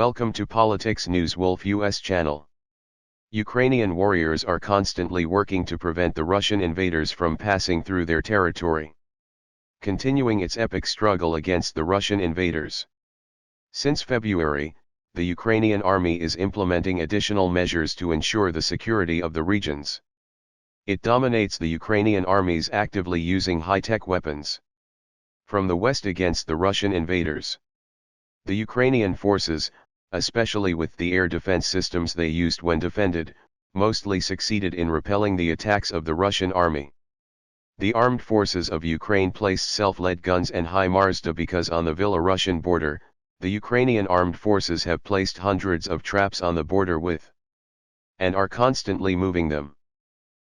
Welcome to Politics News Wolf US channel. Ukrainian warriors are constantly working to prevent the Russian invaders from passing through their territory, continuing its epic struggle against the Russian invaders. Since February, the Ukrainian army is implementing additional measures to ensure the security of the regions. It dominates the Ukrainian armies actively using high-tech weapons from the west against the Russian invaders. The Ukrainian forces, especially with the air defense systems they used when defended, mostly succeeded in repelling the attacks of the Russian army. The armed forces of Ukraine placed self-led guns and HIMARS because on the Belarusian border, the Ukrainian armed forces have placed hundreds of traps on the border with and are constantly moving them.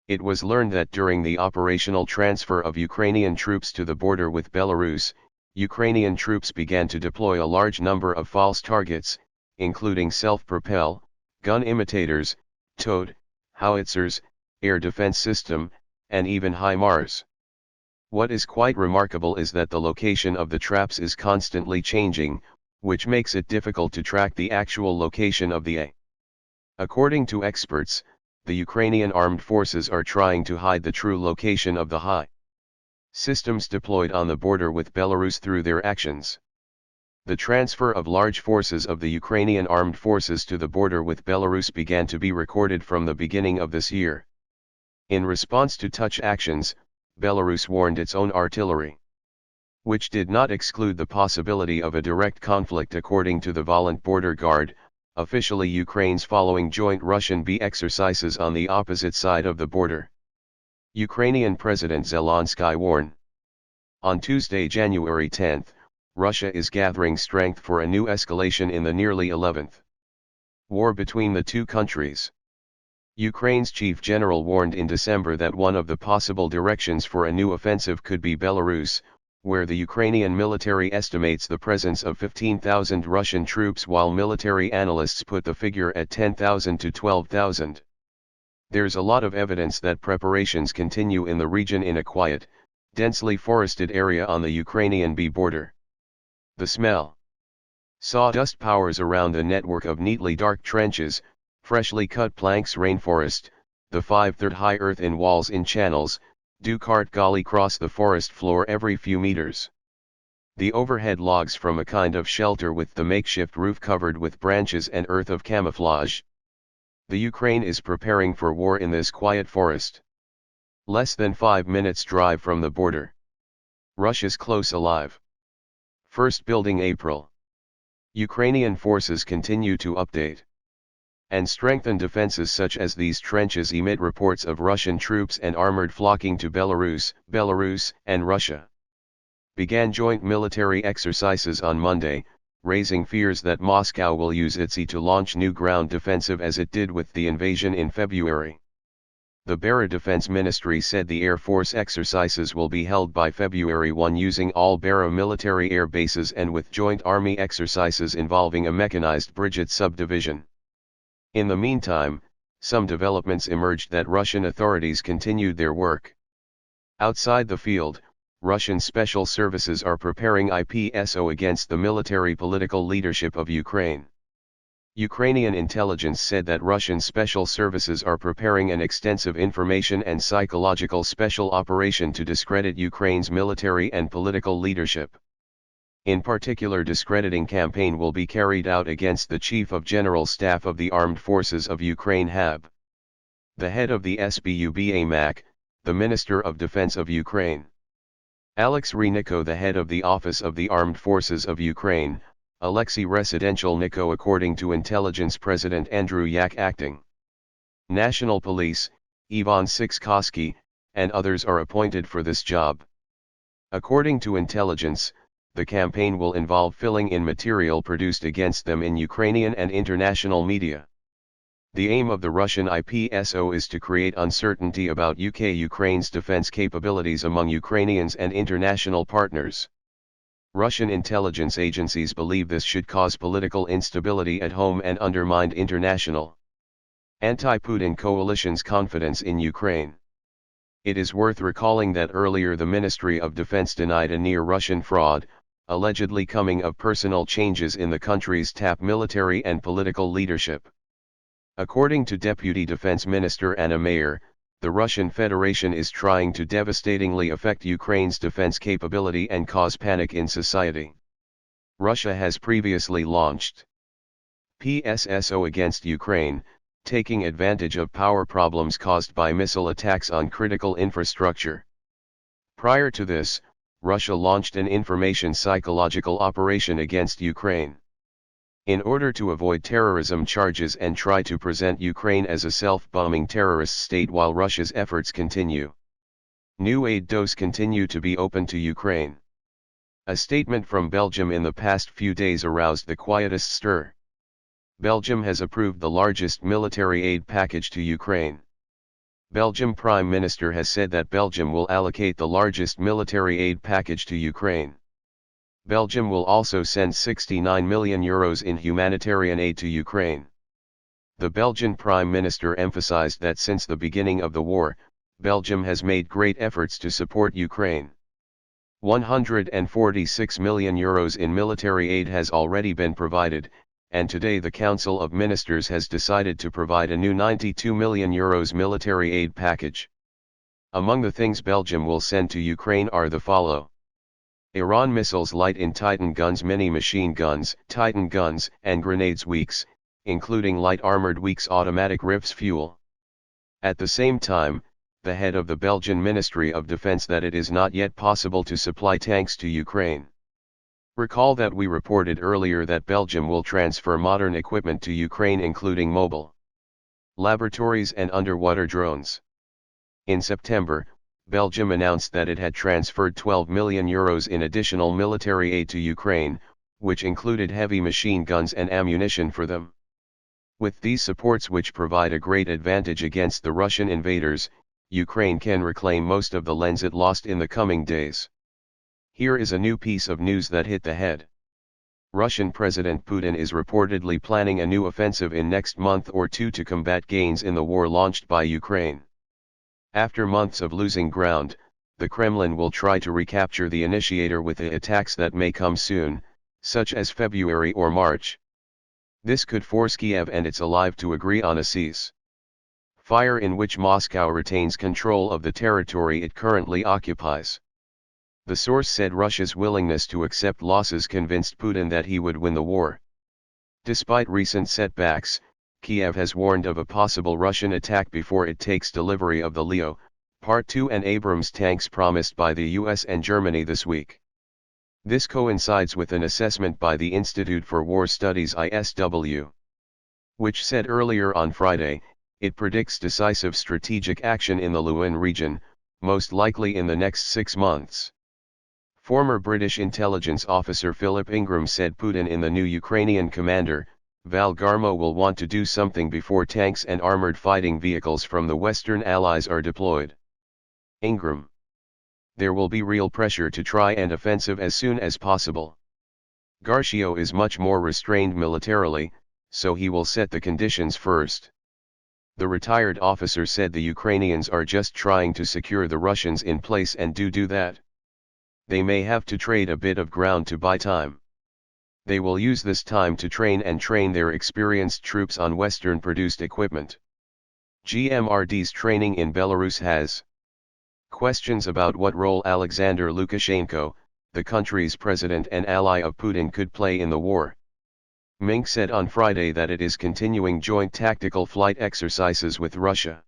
It was learned that during the operational transfer of Ukrainian troops to the border with Belarus, Ukrainian troops began to deploy a large number of false targets, including self-propel, gun imitators, towed, howitzers, air defense system, and even HIMARS. What is quite remarkable is that the location of the traps is constantly changing, which makes it difficult to track the actual location of the According to experts, the Ukrainian armed forces are trying to hide the true location of the high systems deployed on the border with Belarus through their actions. The transfer of large forces of the Ukrainian armed forces to the border with Belarus began to be recorded from the beginning of this year. In response to such actions, Belarus warned its own artillery, which did not exclude the possibility of a direct conflict according to the Volant Border Guard, officially Ukraine's following joint Russian-B exercises on the opposite side of the border. Ukrainian President Zelensky warned. On Tuesday, January 10, Russia is gathering strength for a new escalation in the nearly 11th war between the two countries. Ukraine's chief general warned in December that one of the possible directions for a new offensive could be Belarus, where the Ukrainian military estimates the presence of 15,000 Russian troops while military analysts put the figure at 10,000 to 12,000. There's a lot of evidence that preparations continue in the region in a quiet, densely forested area on the Ukrainian-B border. The smell. Sawdust powers around a network of neatly dark trenches, freshly cut planks rainforest, the 5-third high earth in walls in channels, do cart golly cross the forest floor every few meters. The overhead logs from a kind of shelter with the makeshift roof covered with branches and earth of camouflage. The Ukraine is preparing for war in this quiet forest. Less than 5 minutes drive from the border. Russia's close alive. First building April. Ukrainian forces continue to update and strengthen defenses such as these trenches amid reports of Russian troops and armored flocking to Belarus and Russia. Began joint military exercises on Monday, raising fears that Moscow will use its to launch new ground defensive as it did with the invasion in February. The Belarus Defense Ministry said the Air Force exercises will be held by February 1 using all Belarus military air bases and with joint army exercises involving a mechanized Brigade subdivision. In the meantime, some developments emerged that Russian authorities continued their work outside the field. Russian special services are preparing IPSO against the military political leadership of Ukraine. Ukrainian intelligence said that Russian special services are preparing an extensive information and psychological special operation to discredit Ukraine's military and political leadership. In particular, discrediting campaign will be carried out against the Chief of General Staff of the Armed Forces of Ukraine HAB, the head of the SBU MAC, the Minister of Defense of Ukraine, Alex Reniko, the head of the Office of the Armed Forces of Ukraine, Alexei Residentialniko, according to Intelligence President Andrew Yak, acting National Police, Ivan Sikorsky, and others are appointed for this job. According to intelligence, the campaign will involve filling in material produced against them in Ukrainian and international media. The aim of the Russian IPSO is to create uncertainty about Ukraine's defense capabilities among Ukrainians and international partners. Russian intelligence agencies believe this should cause political instability at home and undermine international anti-Putin coalition's confidence in Ukraine. It is worth recalling that earlier the Ministry of Defense denied a near Russian fraud, allegedly coming of personal changes in the country's top military and political leadership. According to Deputy Defense Minister Anna Mayer, the Russian Federation is trying to devastatingly affect Ukraine's defense capability and cause panic in society. Russia has previously launched PSSO against Ukraine, taking advantage of power problems caused by missile attacks on critical infrastructure. Prior to this, Russia launched an information psychological operation against Ukraine. In order to avoid terrorism charges and try to present Ukraine as a self-bombing terrorist state while Russia's efforts continue. New aid doses continue to be open to Ukraine. A statement from Belgium in the past few days aroused the quietest stir. Belgium has approved the largest military aid package to Ukraine. Belgian Prime Minister has said that Belgium will allocate the largest military aid package to Ukraine. Belgium will also send €69 million in humanitarian aid to Ukraine. The Belgian Prime Minister emphasized that since the beginning of the war, Belgium has made great efforts to support Ukraine. €146 million in military aid has already been provided, and today the Council of Ministers has decided to provide a new €92 million military aid package. Among the things Belgium will send to Ukraine are the following: Iran missiles, light-in Titan guns, mini machine guns, Titan guns, and grenades, weeks, including light armored weeks, automatic rifles, fuel. At the same time, the head of the Belgian Ministry of Defense that it is not yet possible to supply tanks to Ukraine. Recall that we reported earlier that Belgium will transfer modern equipment to Ukraine, including mobile laboratories and underwater drones. In September, Belgium announced that it had transferred €12 million in additional military aid to Ukraine, which included heavy machine guns and ammunition for them. With these supports, which provide a great advantage against the Russian invaders, Ukraine can reclaim most of the lands it lost in the coming days. Here is a new piece of news that hit the head. Russian President Putin is reportedly planning a new offensive in next month or two to combat gains in the war launched by Ukraine. After months of losing ground, the Kremlin will try to recapture the initiator with the attacks that may come soon, such as February or March. This could force Kiev and its allies to agree on a cease-fire in which Moscow retains control of the territory it currently occupies. The source said Russia's willingness to accept losses convinced Putin that he would win the war. Despite recent setbacks, Kiev has warned of a possible Russian attack before it takes delivery of the Leopard 2 and Abrams tanks promised by the US and Germany this week. This coincides with an assessment by the Institute for War Studies (ISW), which said earlier on Friday, it predicts decisive strategic action in the Luhan region, most likely in the next 6 months. Former British intelligence officer Philip Ingram said Putin and the new Ukrainian commander, Val Garmo, will want to do something before tanks and armored fighting vehicles from the Western allies are deployed. Ingram: there will be real pressure to try and offensive as soon as possible. Garcio is much more restrained militarily, so he will set the conditions first. The retired officer said the Ukrainians are just trying to secure the Russians in place and do that. They may have to trade a bit of ground to buy time. They will use this time to train their experienced troops on Western-produced equipment. GMRD's training in Belarus has questions about what role Alexander Lukashenko, the country's president and ally of Putin, could play in the war. Minsk said on Friday that it is continuing joint tactical flight exercises with Russia.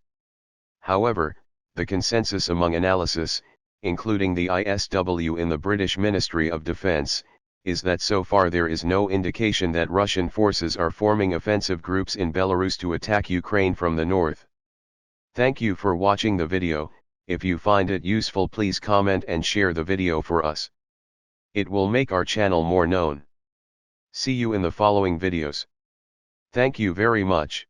However, the consensus among analysis, including the ISW in the British Ministry of Defence, is that so far there is no indication that Russian forces are forming offensive groups in Belarus to attack Ukraine from the north. Thank you for watching the video. If you find it useful, please comment and share the video for us. It will make our channel more known. See you in the following videos. Thank you very much.